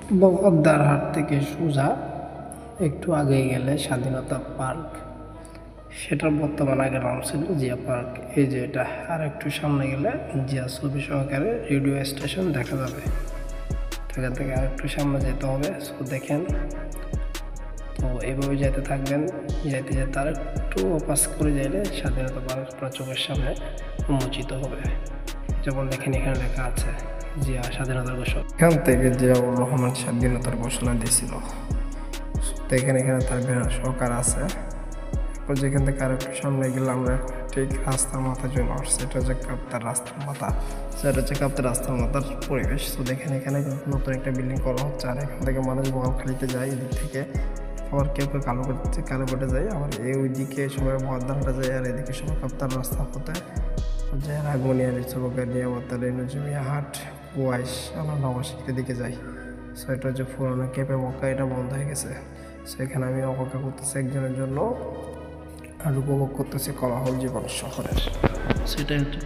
বকদারহাট থেকে সোজা একটু আগে গেলে স্বাধীনতা পার্ক, সেটার বর্তমান আগের নাম ছিল জিয়া পার্ক। এই যে এটা, আর একটু সামনে গেলে জিয়া ছবি সহকারে রেডিও স্টেশন দেখা যাবে। এখান থেকে আর একটু সামনে যেতে হবে। সো দেখেন, তো এইভাবে যেতে থাকবেন, যেতে যেতে আর একটু পাস করে যাইলে স্বাধীনতা পার্ক আপনার চোখের সামনে উন্মোচিত হবে। যেমন দেখেন এখানে লেখা আছে জিয়া স্বাধীনতার ঘোষণা। এখান থেকে জিয়াউর রহমান স্বাধীনতার ঘোষণা দিয়েছিল। তো এখানে তার সরকার আছে। যেখান থেকে আর একটু সামনে গেলে আমরা ঠিক রাস্তার মাথায় চলে আসছে। এটা হচ্ছে কাপ্তার রাস্তার মাথা, সেটা হচ্ছে কাপ্তার রাস্তার মাথার পরিবেশ। তো দেখেন এখানে নতুন একটা বিল্ডিং করা হচ্ছে, আর এখান থেকে মানুষ বোয়ালখালীতে যায় এদিক থেকে, আবার কেউ কেউ কালোকোটে যায়, আবার ওইদিকে সবাই বর্ধানটা যায়, আর এদিকে সবাই কাপ্তার রাস্তা হতে যে রাগমনিয়া চৌকানিয়া ওয়াতালি নজমিয়া হাট কুয়াইশ আমরা নবাসীর দিকে যাই। সো এটা হচ্ছে পুরোনো কেপে মক্কা, এটা বন্ধ হয়ে গেছে। সো এখানে আমি অপেক্ষা করতেছি একজনের জন্য, আর উপভোগ করতেছি কোলাহল জীবন শহরের। সেটাই হচ্ছে